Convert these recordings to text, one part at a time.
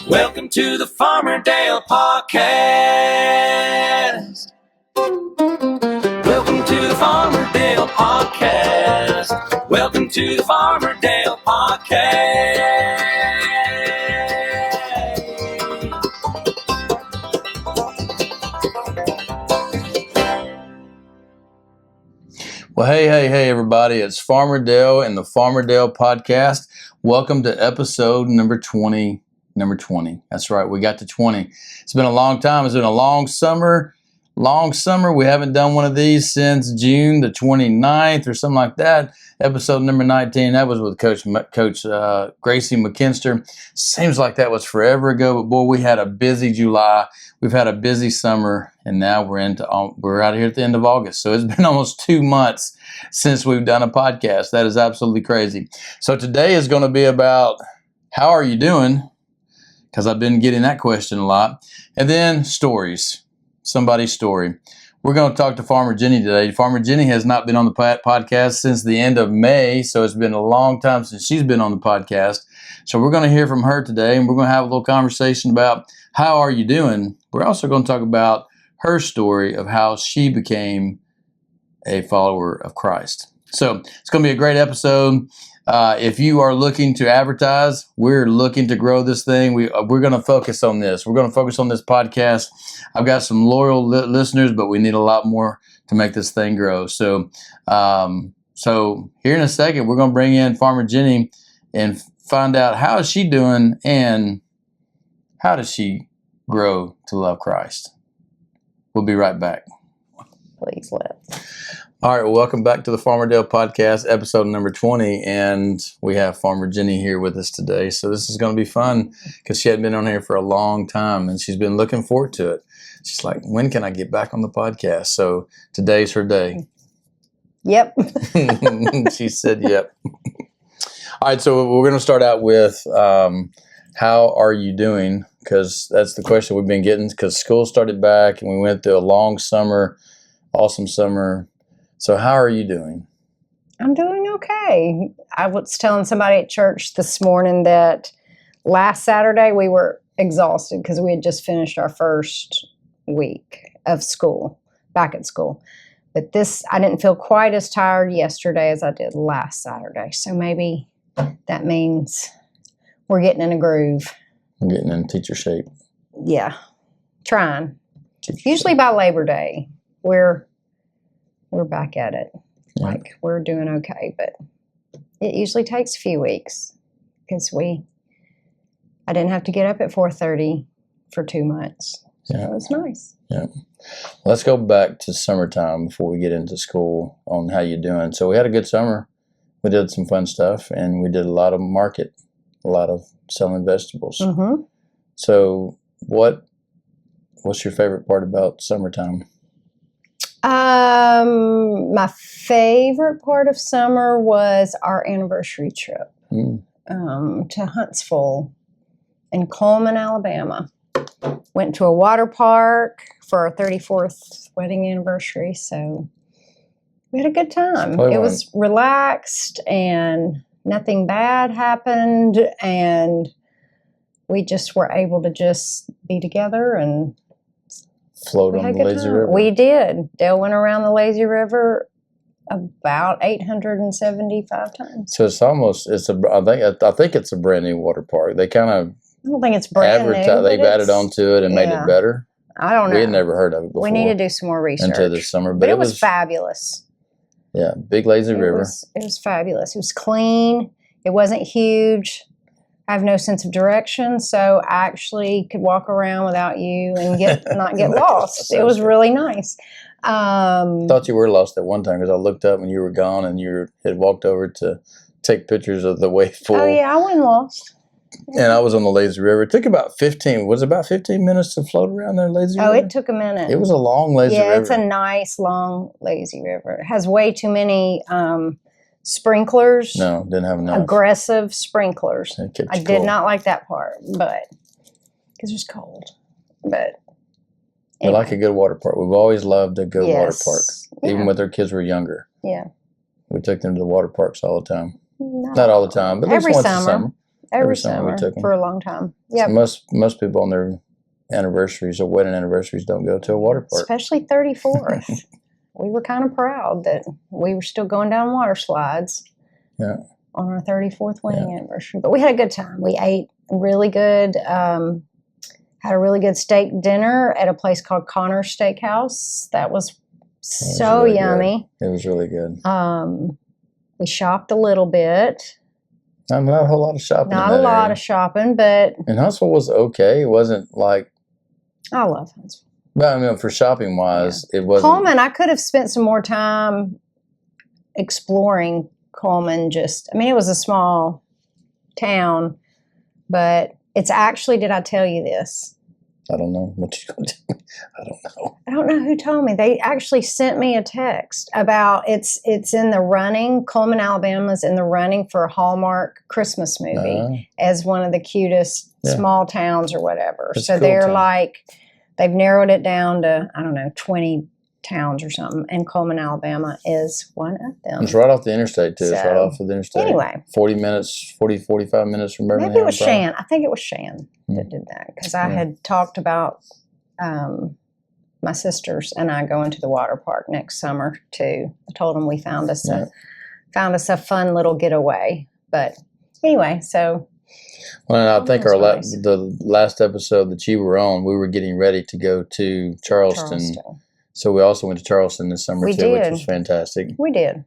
Welcome to the Farmerdale Podcast. Welcome to the Farmerdale Podcast. Welcome to the Farmerdale Podcast. Well, hey, everybody. It's Farmerdale and the Farmerdale Podcast. Welcome to episode number 20. That's right. We got to 20. It's been a long time. It's been a long summer. We haven't done one of these since June the 29th or something like that. Episode number 19. That was with Coach Gracie McKinster. Seems like that was forever ago, but boy, we had a busy July. We've had a busy summer, and now we're out here at the end of August. So it's been almost 2 months since we've done a podcast. That is absolutely crazy. So today is going to be about how are you doing? Because I've been getting that question a lot. And then stories, somebody's story. We're going to talk to Farmer Jenny today. Farmer Jenny has not been on the podcast since the end of May, so it's been a long time since she's been on the podcast. So we're going to hear from her today, and we're going to have a little conversation about how are you doing. We're also going to talk about her story of how she became a follower of Christ. So it's going to be a great episode. If you are looking to advertise, we're looking to grow this thing. We're going to focus on this. We're going to focus on this podcast. I've got some loyal listeners, but we need a lot more to make this thing grow. So here in a second, we're going to bring in Farmer Jenny and find out how is she doing and how does she grow to love Christ. We'll be right back. Please let's. All right, well, welcome back to the Farmerdale Podcast, episode number 20, and we have Farmer Jenny here with us today. So this is going to be fun because she hadn't been on here for a long time, and she's been looking forward to it. She's like, when can I get back on the podcast? So today's her day. Yep. She said yep. All right, so we're going to start out with how are you doing? Because that's the question we've been getting because school started back, and we went through a long summer, awesome summer. So how are you doing? I'm doing okay. I was telling somebody at church this morning that last Saturday we were exhausted because we had just finished our first week of school, back at school. But I didn't feel quite as tired yesterday as I did last Saturday. So maybe that means we're getting in a groove. I'm getting in teacher shape. Yeah, trying. Usually by Labor Day, we're back at it. Yeah. Like we're doing okay, but it usually takes a few weeks because I didn't have to get up at 4:30 for 2 months. So it was nice. Yeah. Let's go back to summertime before we get into school on how you're doing. So we had a good summer. We did some fun stuff and we did a lot of selling vegetables. Mm-hmm. So what's your favorite part about summertime? My favorite part of summer was our anniversary trip to Huntsville in Coleman, Alabama. Went to a water park for our 34th wedding anniversary, so we had a good time. It was relaxed and nothing bad happened, and we just were able to just be together and float on the lazy river. We did. Dale went around the lazy river about 875 times. So I think it's a brand new water park. They kind of I don't think it's brand new. They've added onto it and made it better. I don't know. We had never heard of it before. We need to do some more research until this summer, but it was fabulous. Yeah, big lazy river. It was fabulous. It was clean. It wasn't huge. I have no sense of direction, so I actually could walk around without you and not get lost. It was really nice. I thought you were lost at one time because I looked up and you were gone and you had walked over to take pictures of the wave pool. Oh, yeah, I wasn't lost. And I was on the lazy river. It took about 15 minutes to float around there, lazy river? Oh, it took a minute. It was a long lazy river. Yeah, it's a nice, long, lazy river. It has way too many sprinklers. No, didn't have enough. Aggressive sprinklers. I did not like that part, but because it was cold. But we like a good water park. We've always loved a good water park, even when their kids were younger. Yeah. We took them to the water parks all the time. Not all the time, but at least once a summer. Every summer we took them for a long time. Yeah. So most people on their anniversaries or wedding anniversaries don't go to a water park. Especially 34th. We were kind of proud that we were still going down water slides on our 34th wedding anniversary. But we had a good time. We ate really good, had a really good steak dinner at a place called Connor's Steakhouse. That was so really yummy. Good. It was really good. We shopped a little bit. Not a whole lot of shopping. Not a lot of shopping, but... And Huntsville was okay. It wasn't like... I love Huntsville. But I mean, for shopping-wise, it wasn't... Coleman, I could have spent some more time exploring Coleman. It was a small town, but it's actually, did I tell you this? I don't know. What you going to tell me? I don't know. I don't know who told me. They actually sent me a text about it's in the running. Coleman, Alabama's in the running for a Hallmark Christmas movie as one of the cutest small towns or whatever. That's so cool they're town. like, they've narrowed it down to, I don't know, 20 towns or something. And Coleman, Alabama is one of them. It's right off the interstate, too. It's right off of the interstate. Anyway. 45 minutes from Birmingham. Maybe it was Shan. I think it was Shan that did that. Because I had talked about my sisters and I going to the water park next summer, too. I told them we found us a fun little getaway. But anyway, so... Well, I think the last episode that you were on, we were getting ready to go to Charleston. So we also went to Charleston this summer, which was fantastic. We did.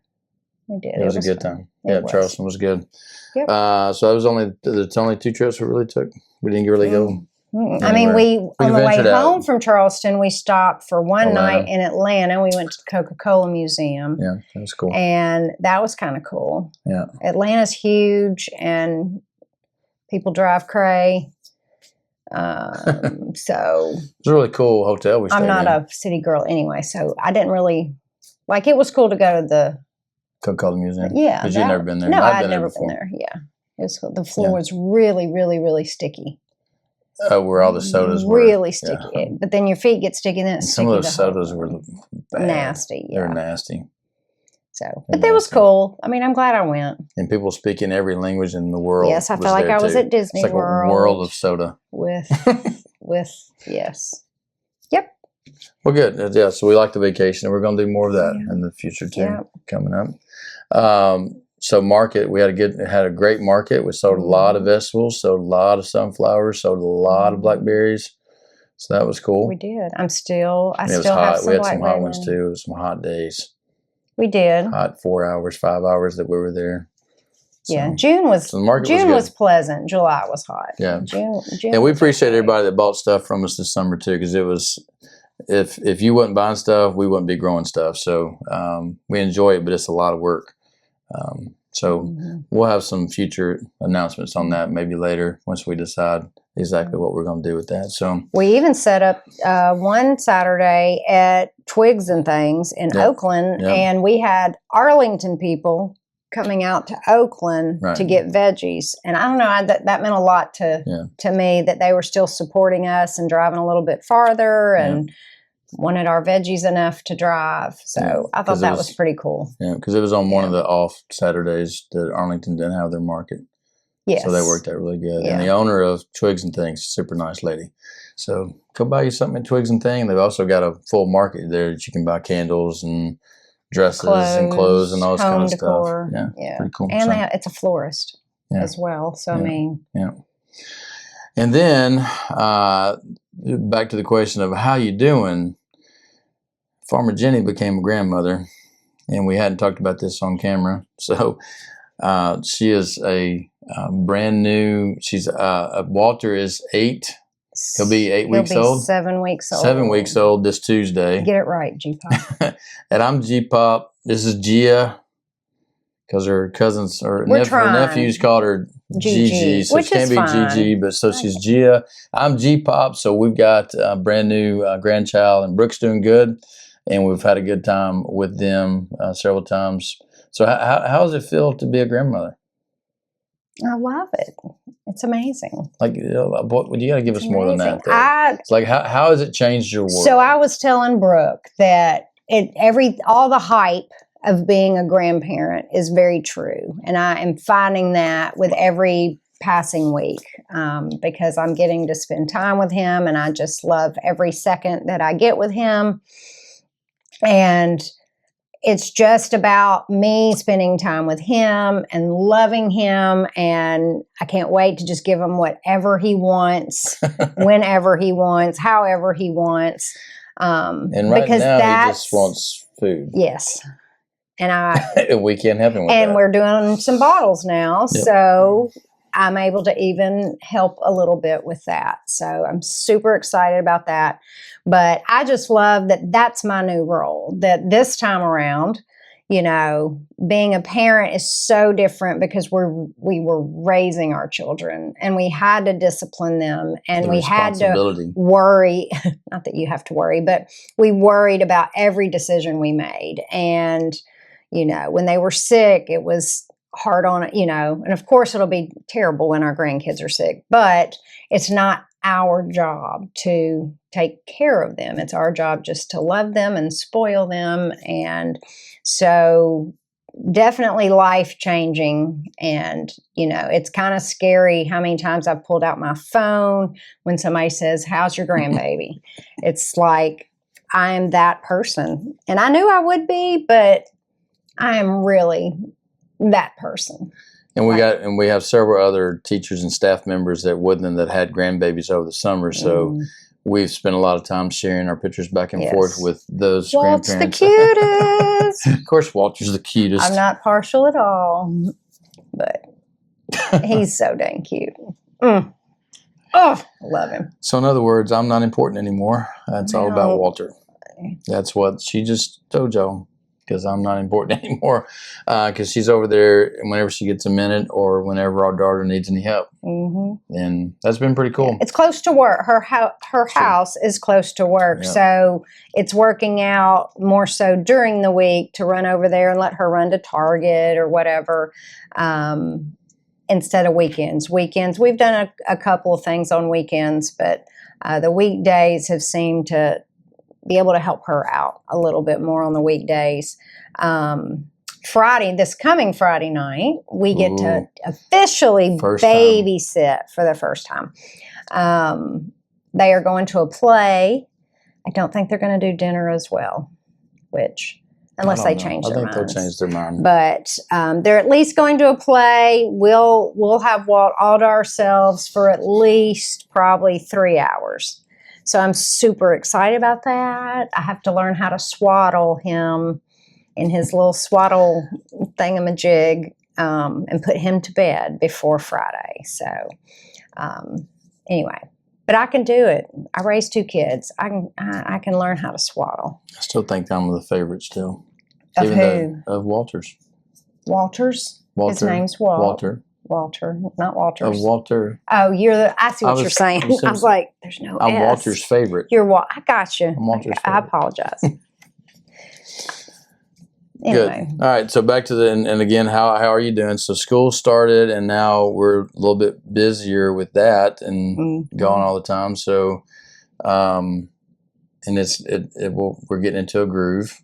It was a good time. Yeah, Charleston was good. Yep. So it's only 2 trips we really took. We didn't really go. I mean, on the way home from Charleston, we stopped for one night in Atlanta. We went to the Coca-Cola Museum. Yeah, that was cool. And that was kind of cool. Yeah. Atlanta's huge and people drive cray. So it's a really cool hotel. I'm not a city girl anyway, so I didn't really it was cool to go to the Coca-Cola Museum. Yeah, because you've never been there. No, I've never been there. Yeah, the floor was really, really, really sticky. Where all the sodas were really sticky, but then your feet get sticky. Then it's some of those sodas were bad. Nasty. Yeah. They're nasty. So, but that was cool. I mean, I'm glad I went. And people speaking every language in the world. Yes, I felt like I was at Disney World. It's like a world of soda. With yes. Yep. Well, good. Yeah, so we like the vacation, and we're going to do more of that in the future too, coming up. So market, we had a great market. We sold a lot of vegetables, sold a lot of sunflowers, sold a lot of blackberries. So that was cool. We did. I still have some hot. We had some hot blackberry ones too. It was some hot days. We did. Hot 4 hours, 5 hours that we were there. So, yeah, June was pleasant. July was hot. Yeah, June and we appreciate everybody that bought stuff from us this summer too, because it was if you wasn't buying stuff, we wouldn't be growing stuff. So we enjoy it, but it's a lot of work. So we'll have some future announcements on that maybe later once we decide exactly what we're going to do with that. So we even set up one Saturday at Twigs and Things in Oakland, and we had Arlington people coming out to Oakland to get veggies. And I don't know, that meant a lot to me that they were still supporting us and driving a little bit farther and wanted our veggies enough to drive. So I thought that was pretty cool. Yeah, because it was on one of the off Saturdays that Arlington didn't have their market. Yes. So they worked out really good. Yeah. And the owner of Twigs and Things, super nice lady. So go buy you something at Twigs and Things. They've also got a full market there that you can buy candles and dresses and clothes and all this kind of decor. Stuff. Yeah, pretty cool. And it's a florist as well. So, I mean. Yeah. And then back to the question of how you doing, Farmer Jenny became a grandmother, and we hadn't talked about this on camera. So she is a brand new, Walter is 8. He'll be 8 weeks old. 7 weeks old. 7 weeks old this Tuesday. Get it right, G-Pop. And I'm G-Pop. This is Gia, because her cousins or her nephews called her Gigi. So she can't be Gigi, but so she's Gia. I'm G-Pop. So we've got a brand new grandchild, and Brooke's doing good. And we've had a good time with them several times. So how does it feel to be a grandmother? I love it. It's amazing. Like, you got to give us more than that. It's like, how has it changed your world? So I was telling Brooke that all the hype of being a grandparent is very true. And I am finding that with every passing week because I'm getting to spend time with him, and I just love every second that I get with him. And it's just about me spending time with him and loving him, and I can't wait to just give him whatever he wants, whenever he wants, however he wants. And right now he just wants food. Yes. And we can't help him with and that. we're doing some bottles now, Yep. so I'm able to even help a little bit with that. So I'm super excited about that. But I just love that that's my new role, that this time around, you know, being a parent is so different because we were raising our children and we had to discipline them, and we had to worry, not that you have to worry, but we worried about every decision we made. And, you know, when they were sick, it was hard on it, you know, and of course it'll be terrible when our grandkids are sick, but it's not our job to take care of them. It's our job just to love them and spoil them. And so definitely life changing. And, you know, it's kind of scary how many times I've pulled out my phone when somebody says, "How's your grandbaby?" It's like, I am that person. And I knew I would be, but I am really that person. And we have several other teachers and staff members at Woodland that had grandbabies over the summer. So we've spent a lot of time sharing our pictures back and forth with those Walt's grandparents. The cutest. Of course, Walter's the cutest. I'm not partial at all, but he's so dang cute. Oh, I love him. So in other words, I'm not important anymore. That's all about Walter. That's what she just told y'all. Because I'm not important anymore, because she's over there whenever she gets a minute or whenever our daughter needs any help. Mm-hmm. And that's been pretty cool. It's close to work. Her house is close to work. Yep. So it's working out more so during the week to run over there and let her run to Target or whatever instead of weekends. We've done a couple of things on weekends, but the weekdays have seemed to be able to help her out a little bit more on the weekdays. This coming Friday night, we get to officially babysit for the first time. They are going to a play. I don't think they're going to do dinner as well, unless they change their minds. I think they'll change their mind. But they're at least going to a play. We'll have Walt all to ourselves for at least probably 3 hours. So I'm super excited about that. I have to learn how to swaddle him in his little swaddle thingamajig and put him to bed before Friday. So anyway, but I can do it. I raised 2 kids. I can learn how to swaddle. I still think I'm the favorite still. Of who? Of Walter's. Walter's? His name's Walt. Walter, not Walters. Of Walter. Oh, I see what you're saying. I was like, there's no I'm S. Walter's favorite. You're Walt. I got you. I'm Walter's favorite. I apologize. Good. Anyway. All right. So back to and again, how are you doing? So school started, and now we're a little bit busier with that and going all the time. So, and we're getting into a groove.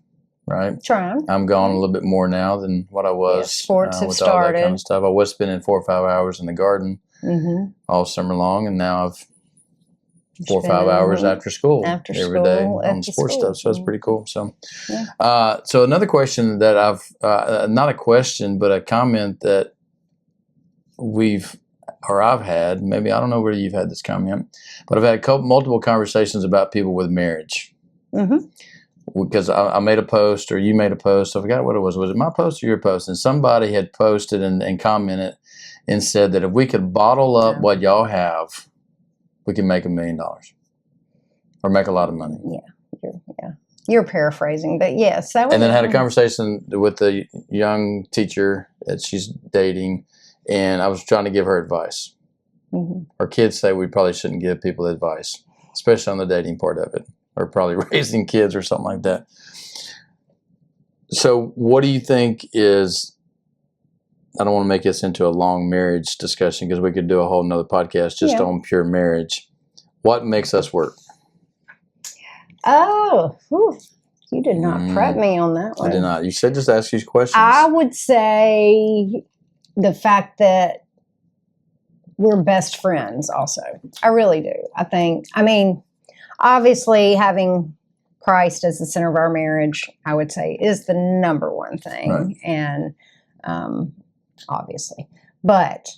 Right. Trying. I'm gone a little bit more now than what I was. Yeah, sports have with started. All that kind of stuff. I was spending 4 or 5 hours in the garden all summer long, and now I've 4 or 5 hours after school every day on sports stuff. So it's pretty cool. So, so another question that I've not a question, but a comment that I've had. Maybe I don't know whether you've had this comment, but I've had multiple conversations about people with marriage. Mm-hmm. Because I made a post, or you made a post. I forgot what it was. Was it my post or your post? And somebody had posted and commented and said that if we could bottle up what y'all have, we can make $1 million or make a lot of money. You're paraphrasing, but yes. And then I had a conversation with the young teacher that she's dating, and I was trying to give her advice. Mm-hmm. Our kids say we probably shouldn't give people advice, especially on the dating part of it. Or probably raising kids or something like that. So what do you think is, I don't want to make this into a long marriage discussion because we could do a whole nother podcast just on pure marriage. What makes us work? Oh, you did not prep me on that one. I did not. You said just ask you questions. I would say the fact that we're best friends also. I really do. I mean, obviously having Christ as the center of our marriage, I would say, is the number one thing. Right. And obviously. But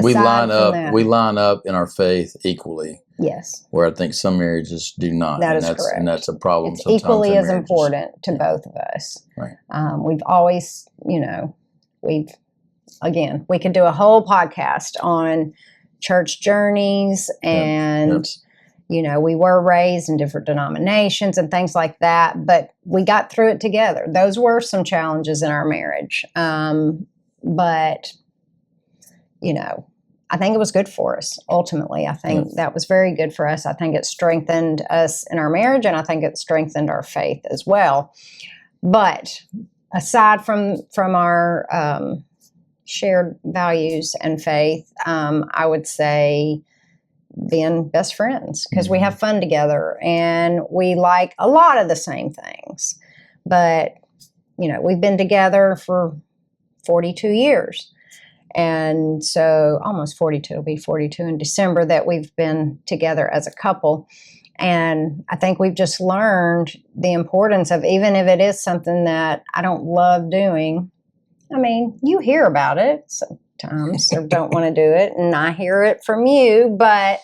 we aside line from up that, we line up in our faith equally. yes. Where I think some marriages do not. That is that's correct. And that's a problem It's sometimes equally in as marriages. important to both of us. Right. We've always, we could do a whole podcast on church journeys and, we were raised in different denominations and things like that, but we got through it together. Those were some challenges in our marriage. But, I think it was good for us. Ultimately, I think that was very good for us. I think it strengthened us in our marriage, and I think it strengthened our faith as well. But aside from our shared values and faith, I would say being best friends, because we have fun together and we like a lot of the same things. But, we've been together for 42 years. And so almost 42, it'll be 42 in December that we've been together as a couple. And I think we've just learned the importance of, even if it is something that I don't love doing, I mean, you hear about it sometimes or don't want to do it, and I hear it from you, but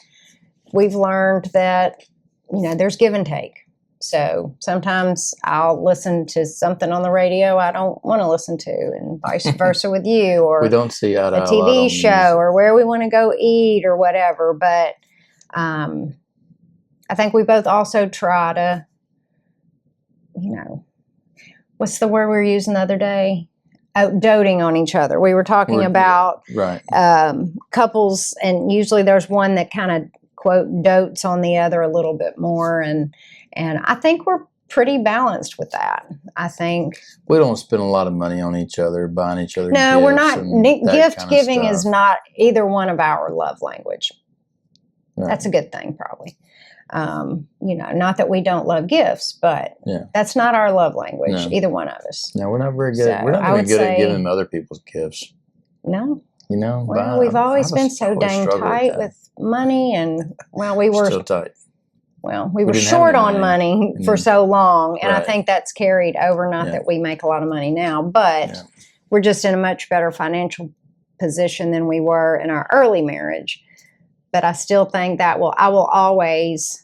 we've learned that, there's give and take. So sometimes I'll listen to something on the radio I don't want to listen to, and vice versa with you, or we don't see eye to eye a TV show, or where we want to go eat or whatever. But I think we both also try to, what's the word we were using the other day? Doting on each other. We were talking about couples, and usually there's one that kind of, quote, dotes on the other a little bit more. And I think we're pretty balanced with that. I think we don't spend a lot of money on each other, buying each other no, gifts. we're not. Gift giving is not either one of our love language. Right. That's a good thing, probably. Not that we don't love gifts, but that's not our love language, either one of us. No, we're not very good. We're not very good at giving other people's gifts. No. Well, we've always been so dang tight with money, and we were still tight. Well, we were short on money for so long, and I think that's carried over. Not that we make a lot of money now, but we're just in a much better financial position than we were in our early marriage. But I still think that I will always,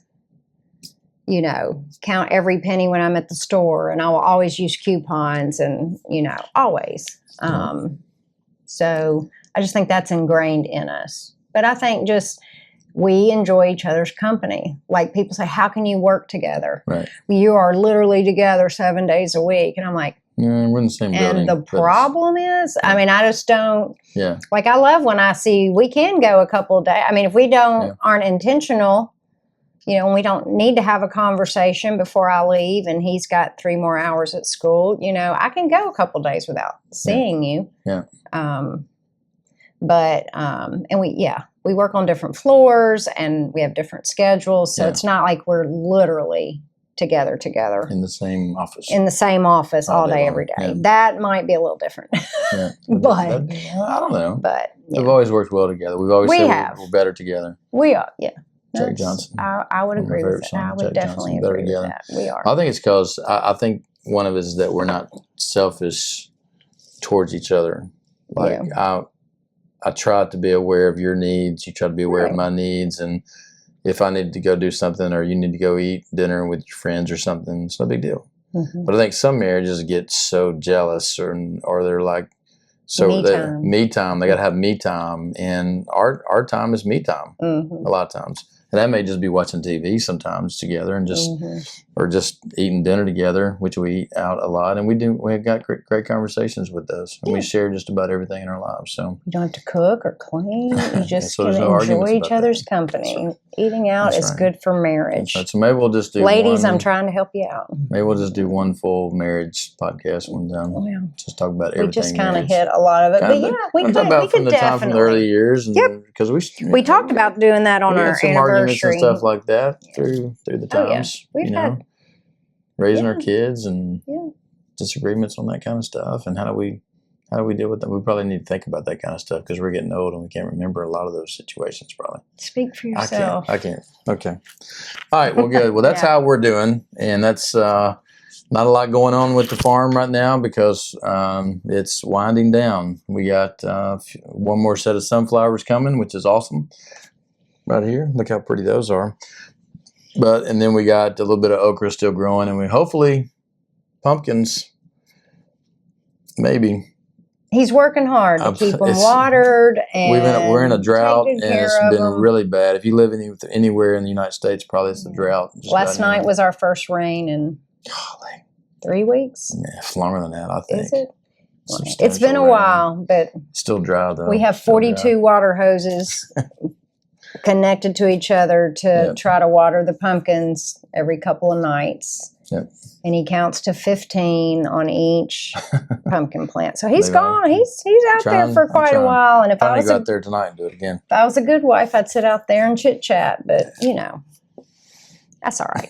count every penny when I'm at the store, and I will always use coupons, and, always. So I just think that's ingrained in us. But I think we enjoy each other's company. Like, people say, how can you work together? Right. You are literally together 7 days a week. And I'm like, we're in the same building. And the problem is, I just don't. Yeah. Like, I love when I see we can go a couple of days. I mean, if we aren't intentional, and we don't need to have a conversation before I leave, and he's got 3 more hours at school, I can go a couple of days without seeing you. Yeah. And we work on different floors, and we have different schedules. So it's not like we're literally together in the same office. All day, every day. Yeah. That might be a little different. Yeah. But I don't know. But we've always worked well together. We've always said we're better together. We are, yeah. Jack Johnson. I would agree with that. I would definitely agree with that. We are. I think it's because I think one of it is that we're not selfish towards each other. Like, I try to be aware of your needs. You try to be aware of my needs. And if I need to go do something, or you need to go eat dinner with your friends or something, it's no big deal. Mm-hmm. But I think some marriages get so jealous, or they're like, me time. They got to have me time. And our time is me time a lot of times. And that may just be watching TV sometimes together, and or just eating dinner together, which we eat out a lot. And we've got great conversations with those. And we share just about everything in our lives. So you don't have to cook or clean. You just can enjoy each other's company. Right. Eating out is good for marriage. So maybe we'll just do Ladies, I'm trying to help you out. Maybe we'll just do one full marriage podcast one time. Oh, yeah. Just talk about everything. We just kind of hit a lot of it. But we could talk from the time from the early years. Because we talked about doing that on our some anniversary. Arguments and stuff like that through the times. We've had raising our kids and disagreements on that kind of stuff, and how do we How do we deal with that? We probably need to think about that kind of stuff because we're getting old and we can't remember a lot of those situations probably. Speak for yourself. I can't. Okay. All right. Well, good. Well, that's how we're doing. And that's not a lot going on with the farm right now because it's winding down. We got one more set of sunflowers coming, which is awesome. Right here. Look how pretty those are. And then we got a little bit of okra still growing, and we hopefully pumpkins, maybe. He's working hard to keep them watered, and we're in a drought, and it's been really bad. If you live anywhere in the United States, probably it's a drought. Last night was our first rain in 3 weeks. Yeah, it's longer than that, I think. Is it? It's been a while, but still dry though. We have 42 water hoses connected to each other to try to water the pumpkins every couple of nights. Yep. And he counts to 15 on each pumpkin plant. So he's gone. He's out there for quite a while. And if I was go out there tonight and do it again. If I was a good wife, I'd sit out there and chit chat. But that's all right.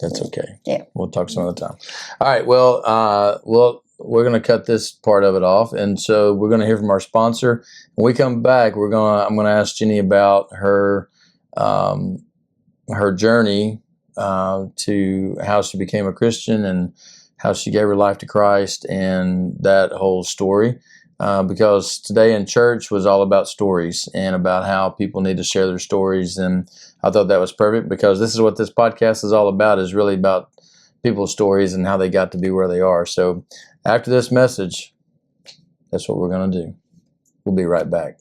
That's okay. Yeah. We'll talk some other time. All right. Well, we're going to cut this part of it off, and so we're going to hear from our sponsor. When we come back, I'm going to ask Jenny about her journey to how she became a Christian and how she gave her life to Christ and that whole story. Because today in church was all about stories and about how people need to share their stories. And I thought that was perfect because this is what this podcast is all about, is really about people's stories and how they got to be where they are. So after this message, that's what we're going to do. We'll be right back.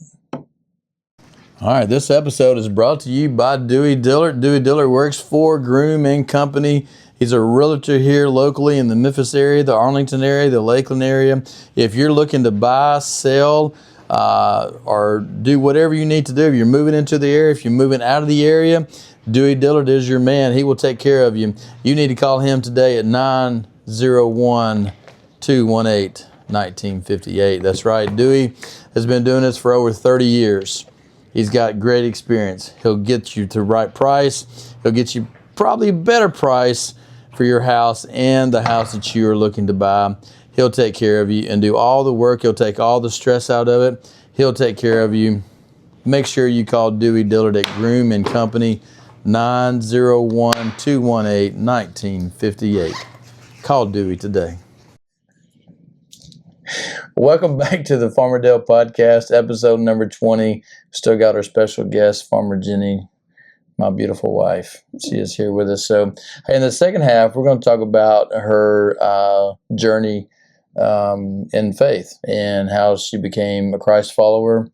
All right, this episode is brought to you by Dewey Dillard. Dewey Dillard works for Groome and Company. He's a realtor here locally in the Memphis area, the Arlington area, the Lakeland area. If you're looking to buy, sell, or do whatever you need to do, if you're moving into the area, if you're moving out of the area, Dewey Dillard is your man. He will take care of you. You need to call him today at 901-218-1958. That's right. Dewey has been doing this for over 30 years. He's got great experience. He'll get you the right price. He'll get you probably a better price for your house and the house that you are looking to buy. He'll take care of you and do all the work. He'll take all the stress out of it. He'll take care of you. Make sure you call Dewey Dillard at Groome and Company, 901-218-1958. Call Dewey today. Welcome back to the Farmer Dale Podcast, episode number 20. Still got our special guest, Farmer Jenny, my beautiful wife. She is here with us. So in the second half, we're going to talk about her journey in faith and how she became a Christ follower.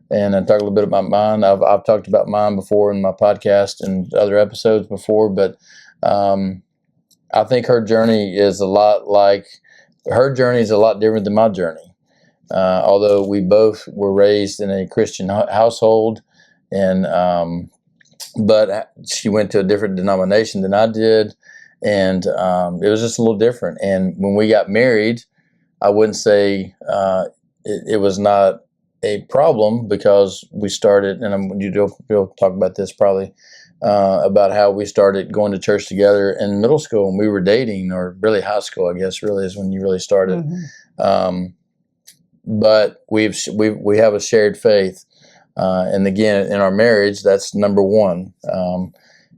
And I talk a little bit about mine. I've talked about mine before in my podcast and other episodes before, but I think her journey is a lot different than my journey. Although we both were raised in a Christian household, and but she went to a different denomination than I did, and it was just a little different. And when we got married, I wouldn't say it was not a problem because we started, and you'll talk about this probably, about how we started going to church together in middle school, and we were dating, or really high school, I guess, really is when you really started. Mm-hmm. But we have a shared faith, and again, in our marriage, that's number one.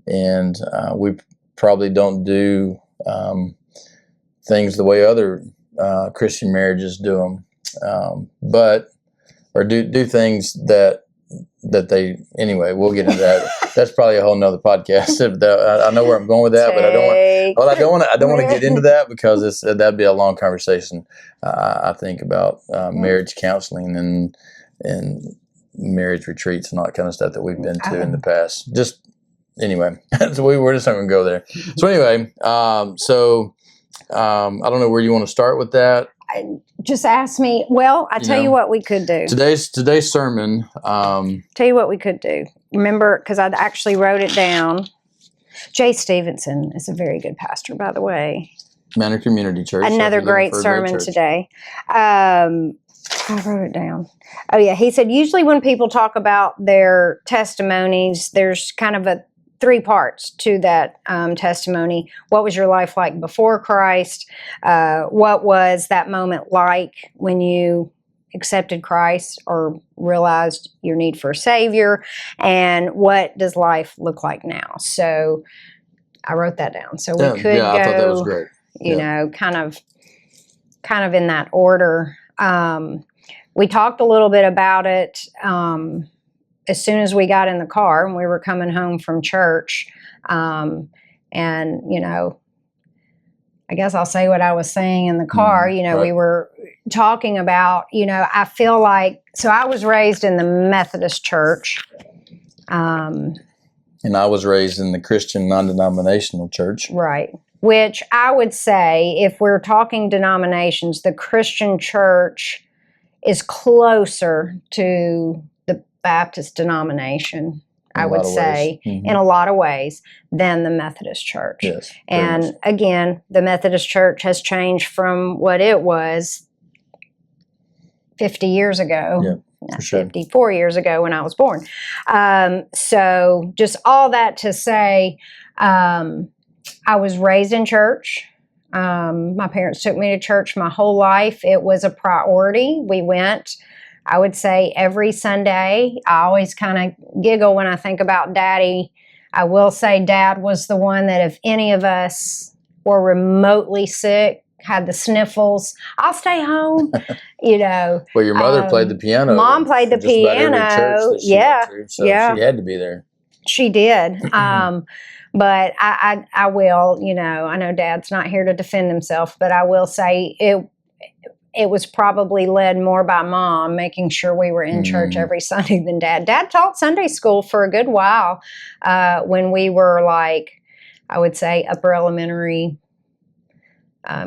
And we probably don't do things the way other Christian marriages do them, or do things that they, anyway, we'll get into that. That's probably a whole nother podcast. I know where I'm going with that, but I don't want to get into that because that'd be a long conversation. I think about marriage counseling and marriage retreats and all that kind of stuff that we've been to in the past. Just anyway, so we're just not going to go there. So anyway, I don't know where you want to start with that. Just ask me. Well, I tell you what we could do. Today's sermon. Tell you what we could do. Remember, because I actually wrote it down. Jay Stevenson is a very good pastor, by the way. Manor Community Church. Another great sermon today. I wrote it down. Oh, yeah. He said, usually when people talk about their testimonies, there's kind of three parts to that testimony. What was your life like before Christ? What was that moment like when you accepted Christ or realized your need for a Savior? And what does life look like now? So I wrote that down. So we could go, I thought that was great. you know, kind of in that order. We talked a little bit about it as soon as we got in the car and we were coming home from church. And, you know, I guess I'll say what I was saying in the car. You know, right. We were talking about, you know, I feel like, so I was raised in the Methodist church. And I was raised in the Christian non-denominational church. Right. Which I would say, if we're talking denominations, the Christian church is closer to the Baptist denomination, I would say, in a lot of ways, than the Methodist church. Yes, and again, the Methodist church has changed from what it was 50 years ago. Yeah, for sure. 54 years ago when I was born. So just all that to say, I was raised in church. My parents took me to church my whole life. It was a priority. We went, I would say, every Sunday. I always kind of giggle when I think about Daddy. I will say Dad was the one that if any of us were remotely sick, had the sniffles, I'll stay home, you know. Well, your mother played the piano. Mom played the piano. Yeah. So she had to be there. She did. But I will, you know, I know Dad's not here to defend himself, but I will say it was probably led more by Mom making sure we were in church every Sunday than Dad. Dad taught Sunday school for a good while when we were like, I would say upper elementary,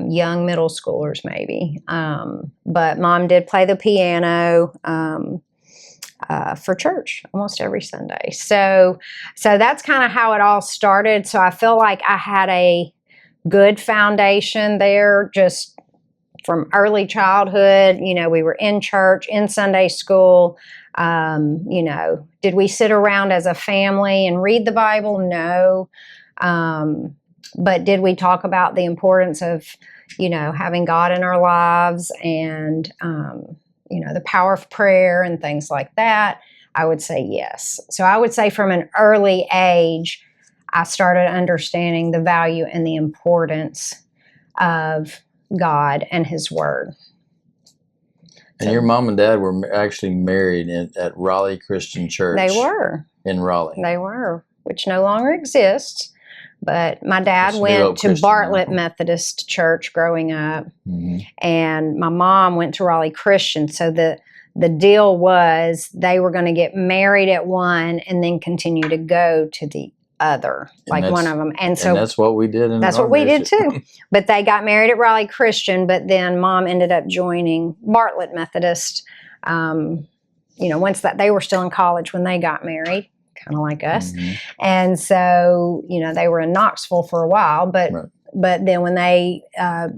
young middle schoolers maybe. But Mom did play the piano for church almost every Sunday. So that's kind of how it all started. So I feel like I had a good foundation there just from early childhood. You know, we were in church, in Sunday school. You know, did we sit around as a family and read the Bible? No. But did we talk about the importance of, you know, having God in our lives and, you know, the power of prayer and things like that? I would say yes. So I would say from an early age, I started understanding the value and the importance of God and His Word. And your mom and dad were actually married at Raleigh Christian Church. They were. In Raleigh. They were, which no longer exists. But my dad went to Bartlett Methodist Church growing up, and my mom went to Raleigh Christian. So the deal was they were going to get married at one and then continue to go to the other, like one of them. And so that's what we did. That's what we did too. But they got married at Raleigh Christian, but then Mom ended up joining Bartlett Methodist. You know, once that they were still in college when they got married. Kind of like us. And so, you know, they were in Knoxville for a while, but then when they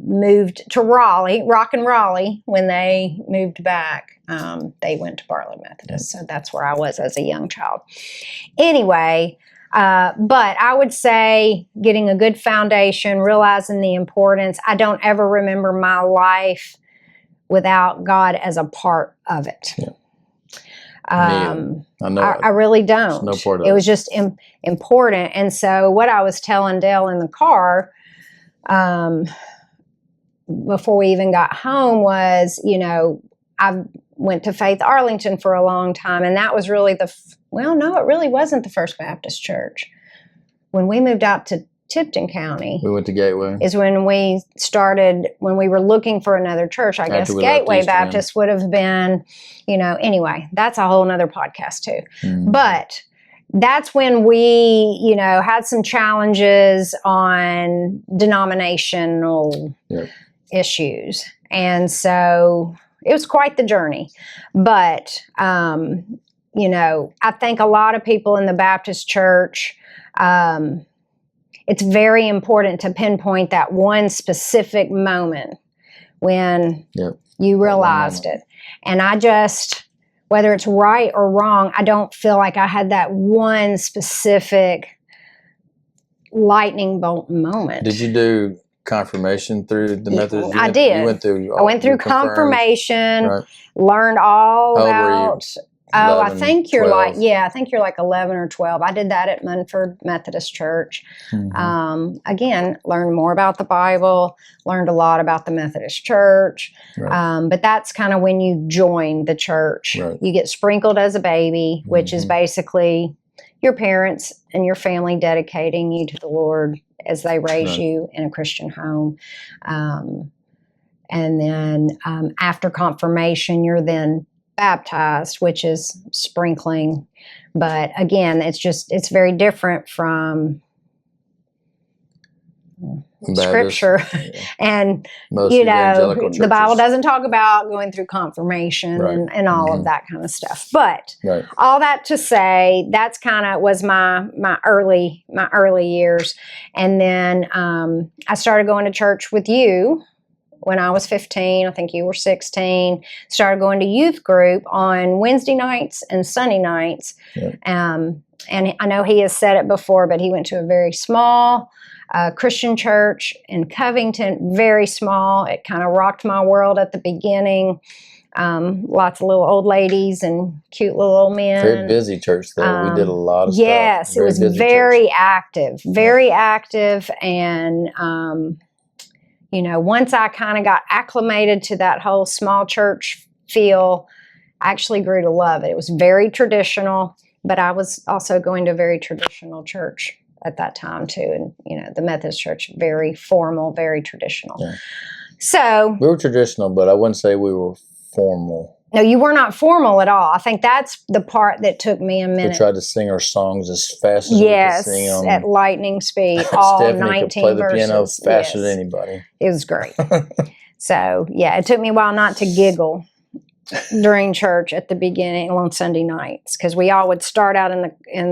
moved to Raleigh, when they moved back, they went to Bartlett Methodist. So that's where I was as a young child. Anyway, but I would say getting a good foundation, realizing the importance. I don't ever remember my life without God as a part of it. Yeah. I really don't. No part of it was just important. And so what I was telling Dale in the car before we even got home was, you know, I went to Faith Arlington for a long time. And that was really it really wasn't the First Baptist Church. When we moved out to Tipton County. We went to Gateway. Is when we were looking for another church. I guess Gateway Baptist would have been, you know, anyway, that's a whole nother podcast too. But that's when we, you know, had some challenges on denominational issues. And so it was quite the journey. But, you know, I think a lot of people in the Baptist church, it's very important to pinpoint that one specific moment when you realized it. And I just, whether it's right or wrong, I don't feel like I had that one specific lightning bolt moment. Did you do confirmation through the Methodist? I did. You went through. I went through confirmation, right. learned all How old were you? about. Oh, 11, I think you're 12. I think you're like 11 or 12. I did that at Munford Methodist Church. Again, learned more about the Bible, learned a lot about the Methodist Church. Right. But that's kind of when you join the church. Right. You get sprinkled as a baby, which is basically your parents and your family dedicating you to the Lord as they raise you in a Christian home. And then after confirmation, you're then baptized, which is sprinkling. But again, it's very different from Scripture. And, most you know, churches. the Bible doesn't talk about going through confirmation and all of that kind of stuff. But all that to say, that's kind of was my early years. And then I started going to church with you when I was 15. I think you were 16. Started going to youth group on Wednesday nights and Sunday nights. And I know he has said it before, but he went to a very small Christian church in Covington, very small. It kind of rocked my world at the beginning. Lots of little old ladies and cute little old men. Very busy church, though. We did a lot of yes, stuff. Yes, it was very active, very active. And, you know, once I kind of got acclimated to that whole small church feel, I actually grew to love it. It was very traditional, but I was also going to a very traditional church at that time too. And, you know, the Methodist Church, very formal, very traditional. So we were traditional, but I wouldn't say we were formal. No, you were not formal at all. I think that's the part that took me a minute. We tried to sing our songs as fast as we could sing them. Yes, at lightning speed, all Stephanie 19 could play verses. the piano faster than anybody. It was great. So, yeah, it took me a while not to giggle during church at the beginning on Sunday nights, because we all would start out in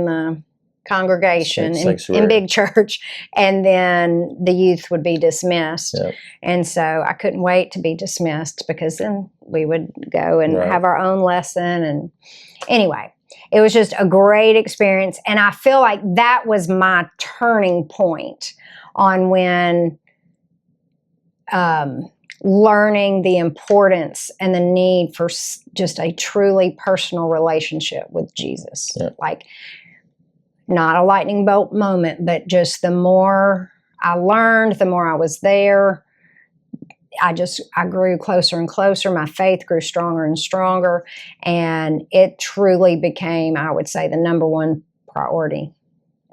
the congregation in big church, and then the youth would be dismissed. And so I couldn't wait to be dismissed, because then we would go and have our own lesson. And anyway, it was just a great experience. And I feel like that was my turning point on when learning the importance and the need for just a truly personal relationship with Jesus. Like, not a lightning bolt moment, but just the more I learned, the more I was there, I grew closer and closer. My faith grew stronger and stronger. And it truly became, I would say, the number one priority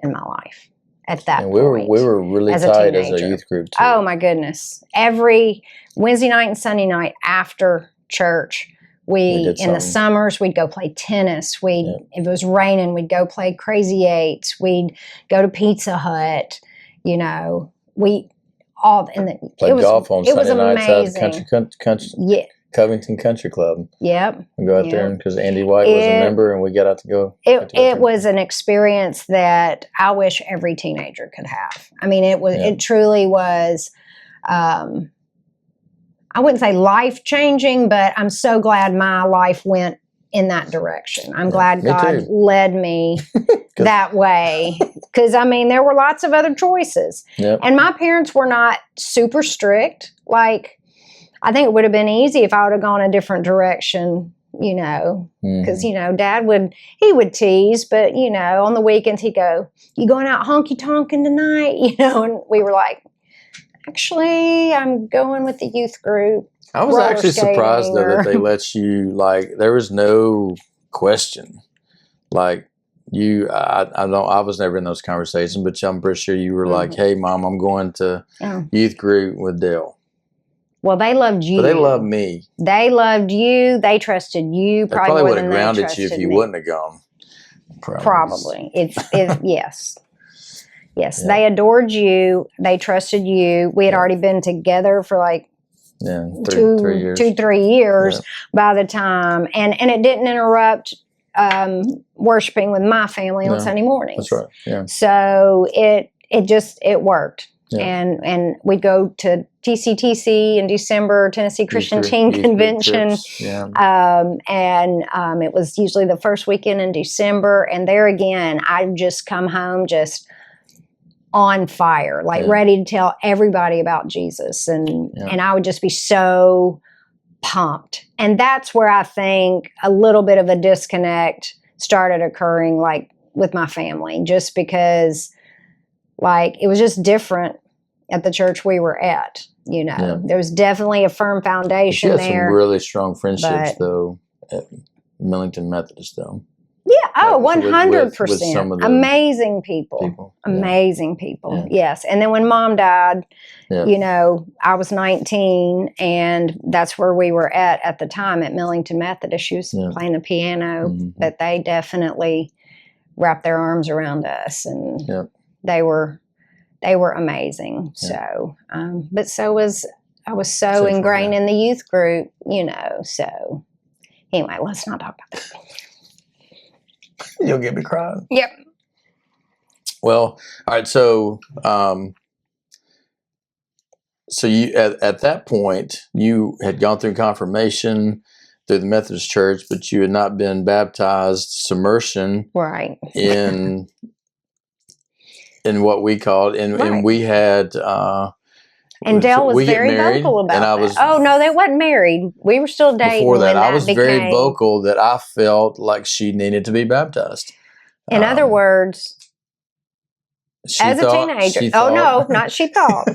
in my life at that point. We were really tight as a youth group too. Oh my goodness. Every Wednesday night and Sunday night after church, we in the summers, we'd go play tennis. If it was raining, we'd go play Crazy Eights. We'd go to Pizza Hut. You know, played golf on Sunday nights out of the Covington Country Club. Yep. We go out there because Andy White was a member, and we got out to go. It was an experience that I wish every teenager could have. I mean, it truly was. I wouldn't say life-changing, but I'm so glad my life went in that direction. I'm glad God led me that way. Because, I mean, there were lots of other choices. And my parents were not super strict. Like, I think it would have been easy if I would have gone a different direction, you know. Because, you know, Dad would tease, but, you know, on the weekends he'd go, "You going out honky-tonking tonight?" You know, and we were like, "Actually, I'm going with the youth group." I was actually surprised, though, that they let you, like, there was no question. Like, I was never in those conversations, but I'm pretty sure you were like, "Hey, Mom, I'm going to youth group with Dale." Well, they loved you. But they loved me. They loved you. They trusted you. They probably would have grounded you if you wouldn't have gone. Probably. Yes. Yes, they adored you. They trusted you. We had already been together for like 3 years by the time. And it didn't interrupt worshiping with my family on Sunday mornings. That's right. Yeah. So it worked. Yeah. And we'd go to TCTC in December, Tennessee Christian Teen Convention. And it was usually the first weekend in December. And there again, I'd just come home just on fire, like ready to tell everybody about Jesus. And I would just be so pumped. And that's where I think a little bit of a disconnect started occurring, like with my family, just because like it was just different at the church we were at. There was definitely a firm foundation there. You had there. some really strong friendships, though, at Millington Methodist, though. Yeah, 100%. With some of the amazing people. Amazing people, yes. And then when Mom died, I was 19, and that's where we were at the time at Millington Methodist. She was playing the piano, but they definitely wrapped their arms around us, and they were amazing. So, but so was I was so ingrained in the youth group, So anyway, let's not talk about that. You'll get me crying. Yep. Well, all right. So, so you at that point you had gone through confirmation through the Methodist Church, but you had not been baptized submersion, right? In what we called, and we had. And Dale was very vocal about that. Oh, no, they wasn't married. We were still dating. Before that, I was very vocal that I felt like she needed to be baptized. In other words, as a teenager. Oh, no, not she thought.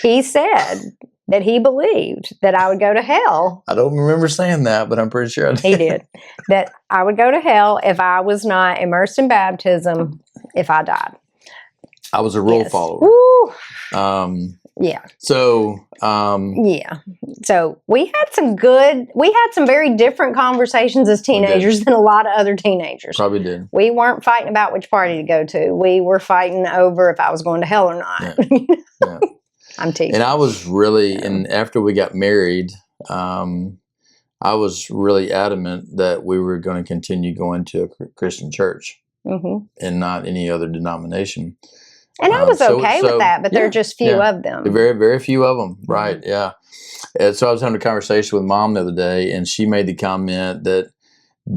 He said that he believed that I would go to hell. I don't remember saying that, but I'm pretty sure I did. He did. That I would go to hell if I was not immersed in baptism if I died. I was a rule follower. Woo. Yeah. So, So we had some very different conversations as teenagers than a lot of other teenagers. Probably did. We weren't fighting about which party to go to. We were fighting over if I was going to hell or not. Yeah. I'm teasing. And I was really, and after we got married, I was really adamant that we were going to continue going to a Christian church and not any other denomination. And I was okay with that, but there are just few of them. Very, very few of them, right? Yeah. And so I was having a conversation with Mom the other day, and she made the comment that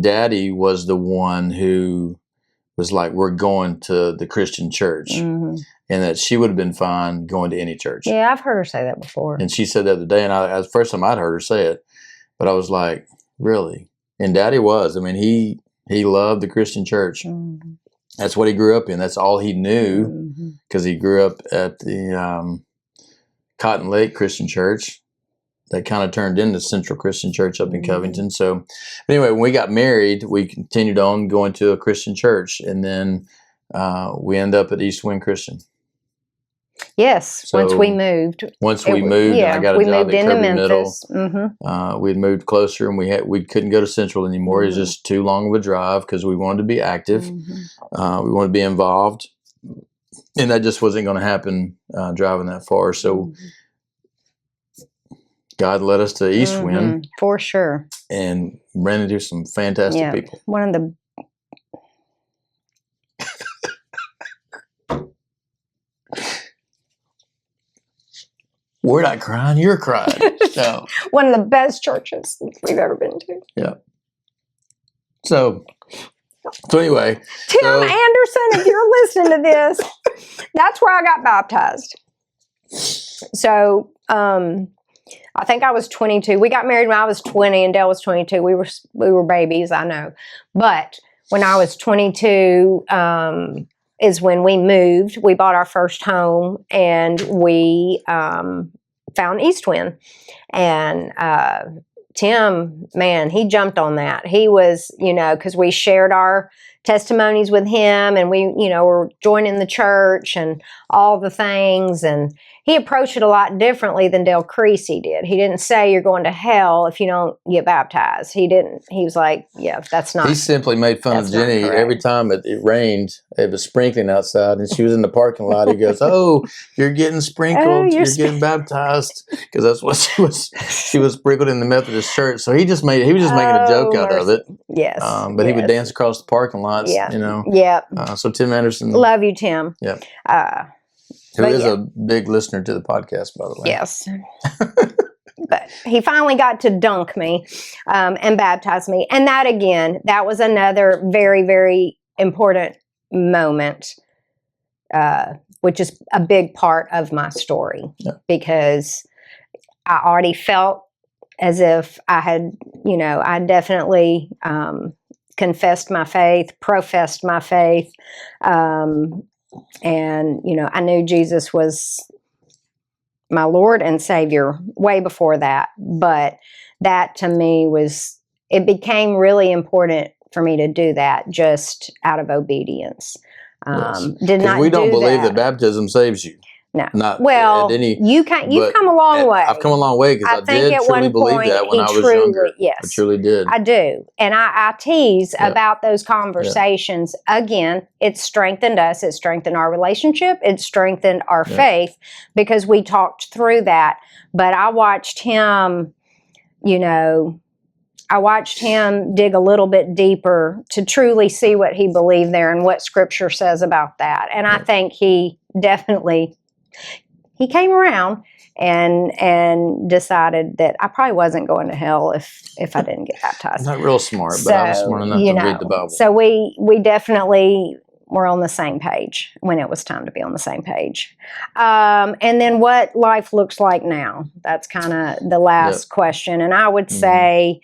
Daddy was the one who was like, we're going to the Christian church, and that she would have been fine going to any church. Yeah, I've heard her say that before. And she said the other day, and that's the first time I'd heard her say it, but I was like, really? And Daddy was. I mean, he loved the Christian church. That's what he grew up in. That's all he knew, because he grew up at the Cotton Lake Christian Church that kind of turned into Central Christian Church up in Covington. So anyway, when we got married, we continued on going to a Christian church, and then we ended up at East Wind Christian. Yes, so once we moved, I got a job at Kirby Memphis. Middle. We had moved closer, and we couldn't go to Central anymore. It was just too long of a drive because we wanted to be active. We wanted to be involved, and that just wasn't going to happen driving that far. So God led us to East Wind for sure, and ran into some fantastic people. One of the We're not crying, you're crying. So, one of the best churches we've ever been to. Yeah. So anyway. Tim Anderson, if you're listening to this, that's where I got baptized. So I think I was 22. We got married when I was 20 and Dale was 22. We were babies, I know. But when I was 22, is when we moved. We bought our first home, and we found East Wind. And Tim, man, he jumped on that. He was, because we shared our testimonies with him, and we, were joining the church and all the things. And he approached it a lot differently than Dale Creasy did. He didn't say you're going to hell if you don't get baptized. He didn't. He was like, yeah, that's not. He simply made fun of Jenny every time it rained. It was sprinkling outside, and she was in the parking lot. He goes, "Oh, you're getting sprinkled. You're getting baptized," because that's what she was. She was sprinkled in the Methodist church. So he was just making a joke out of it. Yes. But he would dance across the parking lots. Yeah. Yeah. So Tim Anderson. Love you, Tim. Yep. Who is a big listener to the podcast, by the way. Yes. But he finally got to dunk me and baptize me. And that was another very, very important moment which is a big part of my story, because I already felt as if I had, I definitely confessed my faith, professed my faith, and, I knew Jesus was my Lord and Savior way before that. But that to me it became really important for me to do that just out of obedience. Yes. Did not we don't believe that baptism saves you. No. Not well, you've come a long way. I've come a long way because I did truly believe that when I was younger. Yes. I truly did. I do. And I tease about those conversations. Again, it strengthened us. It strengthened our relationship. It strengthened our faith because we talked through that. But I watched him, dig a little bit deeper to truly see what he believed there and what Scripture says about that. And I think he definitely... He came around and decided that I probably wasn't going to hell if I didn't get baptized. I'm not real smart, but I was smart enough to read the Bible. So we definitely were on the same page when it was time to be on the same page. And then what life looks like now. That's kind of the last question. And I would say,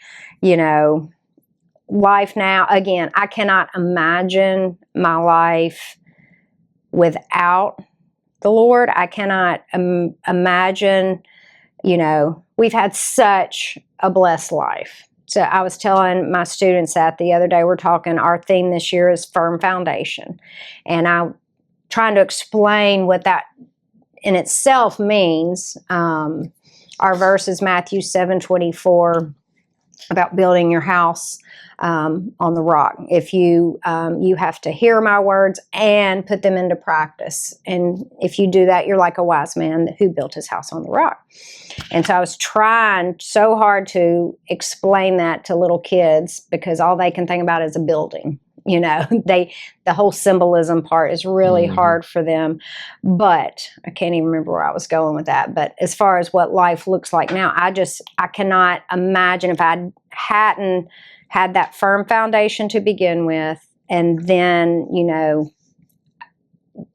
life now, again, I cannot imagine my life without the Lord. I cannot imagine, we've had such a blessed life. So I was telling my students that the other day, we're talking, our theme this year is firm foundation. And I'm trying to explain what that in itself means. Our verse is Matthew 7:24 about building your house on the rock. If you have to hear my words and put them into practice. And if you do that, you're like a wise man who built his house on the rock. And so I was trying so hard to explain that to little kids because all they can think about is a building. The whole symbolism part is really hard for them. But I can't even remember where I was going with that. But as far as what life looks like now, I cannot imagine if I hadn't had that firm foundation to begin with, and then,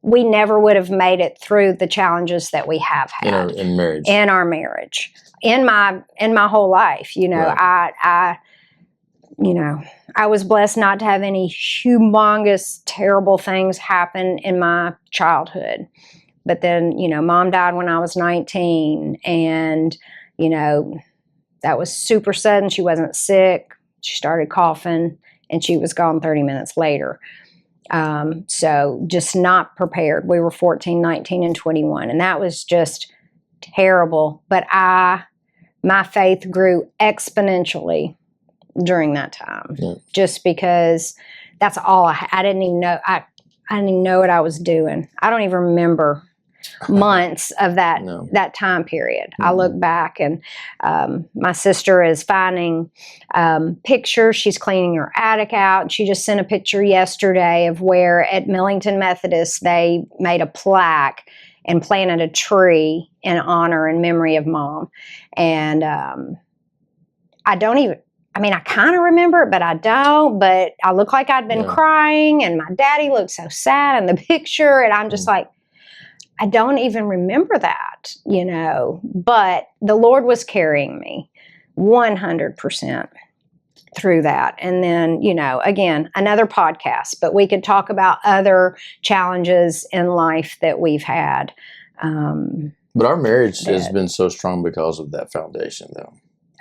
we never would have made it through the challenges that we have had in our marriage, in my whole life. Right. I was blessed not to have any humongous, terrible things happen in my childhood. But then, mom died when I was 19, and, that was super sudden. She wasn't sick. She started coughing, and she was gone 30 minutes later. So just not prepared. We were 14, 19, and 21, and that was just terrible. But my faith grew exponentially during that time, just because that's all I didn't even know. I didn't even know what I was doing. I don't even remember months of that time period. I look back, and my sister is finding pictures. She's cleaning her attic out. She just sent a picture yesterday of where at Millington Methodist they made a plaque and planted a tree in honor and memory of Mom. And I kind of remember it, but I don't. But I look like I'd been crying, and my daddy looked so sad in the picture. And I'm just like, I don't even remember that, But the Lord was carrying me 100% through that. And then, again, another podcast, but we could talk about other challenges in life that we've had. But our marriage has been so strong because of that foundation, though.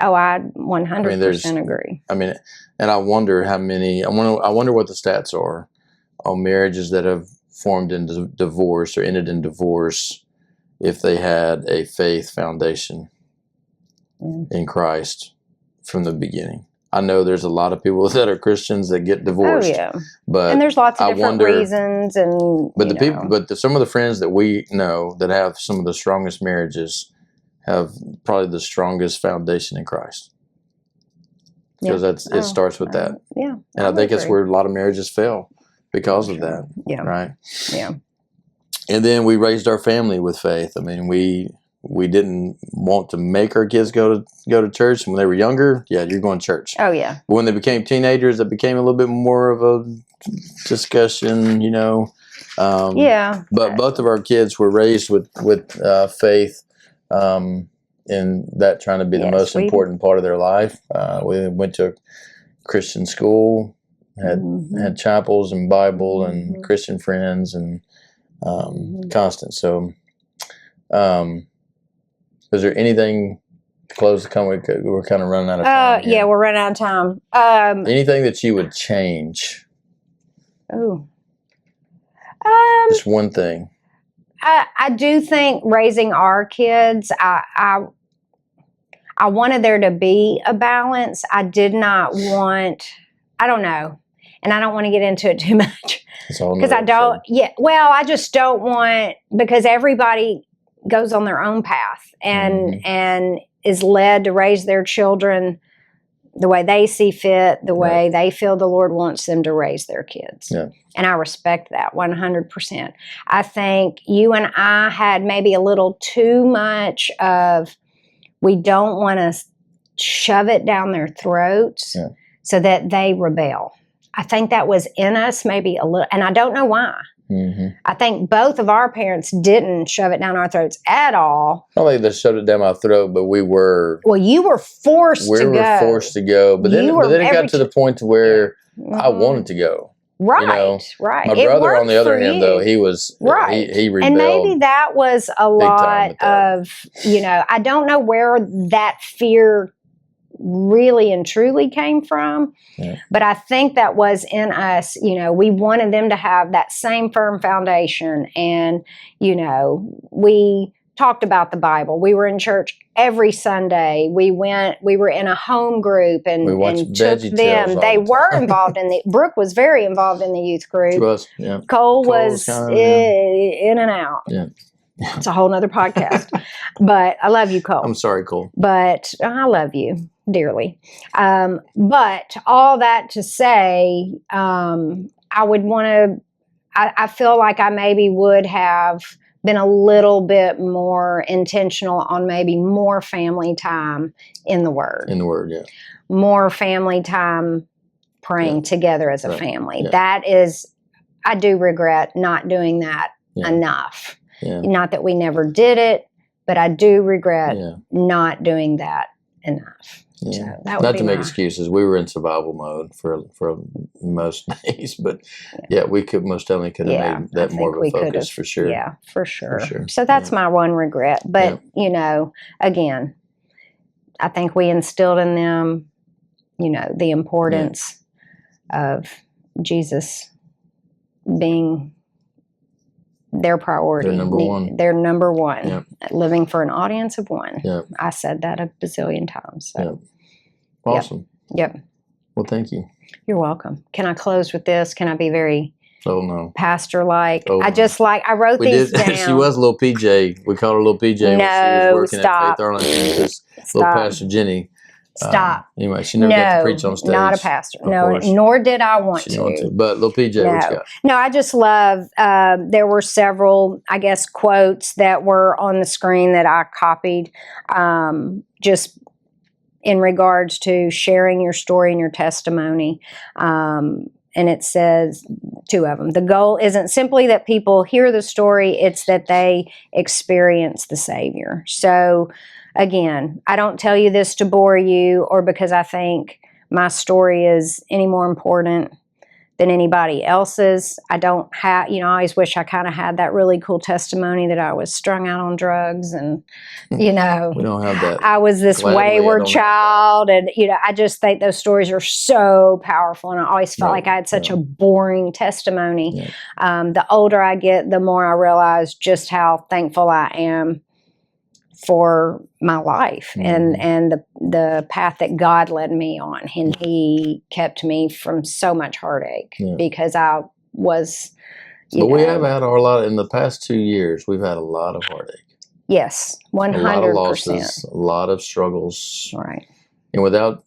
Oh, I 100% agree. And I wonder how many. I wonder what the stats are on marriages that have formed into divorce or ended in divorce if they had a faith foundation in Christ from the beginning. I know there's a lot of people that are Christians that get divorced. Oh, yeah. And there's lots of different reasons. But some of the friends that we know that have some of the strongest marriages have probably the strongest foundation in Christ. Because it starts with that. And I think it's where a lot of marriages fail because of that. Yeah. Right? Yeah. And then we raised our family with faith. We didn't want to make our kids go to church. When they were younger, you're going to church. Oh, yeah. But when they became teenagers, it became a little bit more of a discussion, But both of our kids were raised with faith, in that trying to be the most important part of their life. We went to a Christian school, had chapels and Bible and Christian friends and constant. So, is there anything close to come? We're kind of running out of time. Yeah, we're running out of time. Anything that you would change? Oh. Just one thing. I do think raising our kids, I wanted there to be a balance. I did not want, I don't know, and I don't want to get into it too much because I don't, I just don't want, because everybody goes on their own path and is led to raise their children the way they see fit, the way they feel the Lord wants them to raise their kids. Yeah. And I respect that 100%. I think you and I had maybe a little too much of, we don't want to shove it down their throats so that they rebel. I think that was in us maybe a little, and I don't know why. I think both of our parents didn't shove it down our throats at all. I don't think they shoved it down my throat, but we were. Well, you were forced to go. We were forced to go. But then it got to the point to where I wanted to go. Right, you know? Right. My brother, on the other hand, though, he was, he rebelled. And maybe that was a lot of, I don't know where that fear really and truly came from. Yeah. But I think that was in us. We wanted them to have that same firm foundation. And, we talked about the Bible. We were in church every Sunday. We were in a home group and took them. They were involved Brooke was very involved in the youth group. She was, yeah. Cole was in and out. Yeah. It's a whole nother podcast. But I love you, Cole. I'm sorry, Cole. But I love you dearly. But all that to say, I would want to, I feel like I maybe would have been a little bit more intentional on maybe more family time in the Word. In the Word, yeah. More family time praying together as a family. Yeah. That is, I do regret not doing that enough. Yeah. Not that we never did it, but I do regret not doing that enough. Yeah. So that would not to make excuses. We were in survival mode for most days, but we could most definitely could have made that more of a focus for sure. Yeah, for sure. So that's my one regret. But again, I think we instilled in them, the importance of Jesus being their priority. They're number one. Yep. Living for an audience of one. Yep. I said that a bazillion times. So. Yep. Awesome. Yep. Well, thank you. You're welcome. Can I close with this? Can I be very pastor-like? Oh, I wrote these down. She was a little PJ. We called her little PJ when she was working at Faith Arnold campus. Little Pastor Jenny. Stop. Anyway, she never got to preach on stage. Not a pastor. No, nor did I want to. But little PJ, what you got? No, I just love, there were several, I guess, quotes that were on the screen that I copied, just in regards to sharing your story and your testimony. And it says, two of them. The goal isn't simply that people hear the story, it's that they experience the Savior. So, again, I don't tell you this to bore you or because I think my story is any more important than anybody else's. I don't have, I always wish I kind of had that really cool testimony that I was strung out on drugs and, we don't have that. I was this wayward child. And, I just think those stories are so powerful. And I always felt like I had such a boring testimony. Yeah. The older I get, the more I realize just how thankful I am for my life and the path that God led me on. And he kept me from so much heartache because I was, But we have had a lot, in the past 2 years, we've had a lot of heartache. Yes, 100%. A lot of losses, a lot of struggles. Right. And without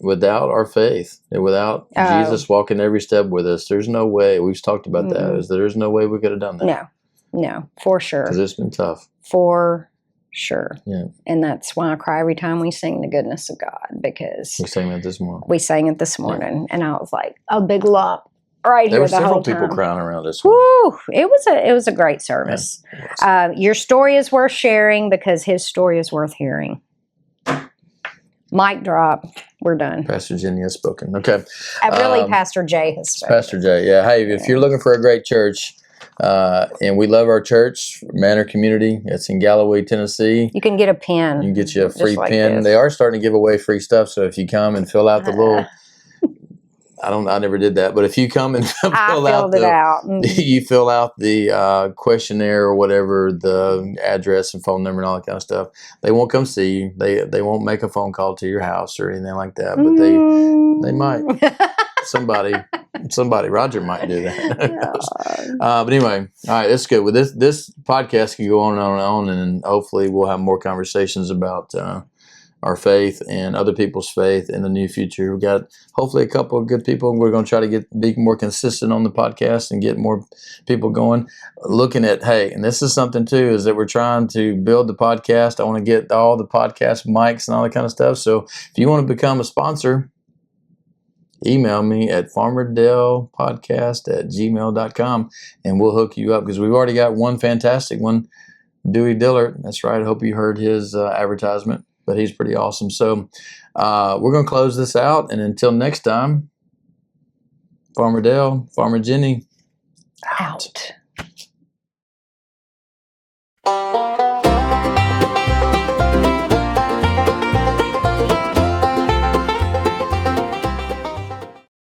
our faith and without Jesus walking every step with us, there's no way, we've talked about that, is there's no way we could have done that. No, for sure. Because it's been tough. For sure. Yeah. And that's why I cry every time we sing the goodness of God, because we sang it this morning. And I was like, a big lump right There here were the several whole people time. crying around this one. Woo! It was a great service. Your story is worth sharing because his story is worth hearing. Mic drop. We're done. Pastor Jenny has spoken. Okay. Really, Pastor Jay has spoken. Pastor Jay, yeah. Hey, if you're looking for a great church, and we love our church, Manor Community. It's in Galloway, Tennessee. You can get a pin. You can get you a free like pin. this. They are starting to give away free stuff. So if you come and fill out the little, I never did that, but if you come and I filled it out. you fill out the questionnaire or whatever, the address and phone number and all that kind of stuff. They won't come see you. They won't make a phone call to your house or anything like that, but they might. Somebody, Roger might do that. But anyway, all right, that's good. With this podcast can go on and on and on, and hopefully we'll have more conversations about our faith and other people's faith in the near future. We've got hopefully a couple of good people. We're going to try to be more consistent on the podcast and get more people going. Looking at, hey, and this is something too, is that we're trying to build the podcast. I want to get all the podcast mics and all that kind of stuff. So if you want to become a sponsor, email me at farmerdalepodcast@gmail.com and we'll hook you up because we've already got one fantastic one, Dewey Dillard. That's right. I hope you heard his advertisement. But he's pretty awesome. So we're going to close this out. And until next time, Farmer Dale, Farmer Jenny, out.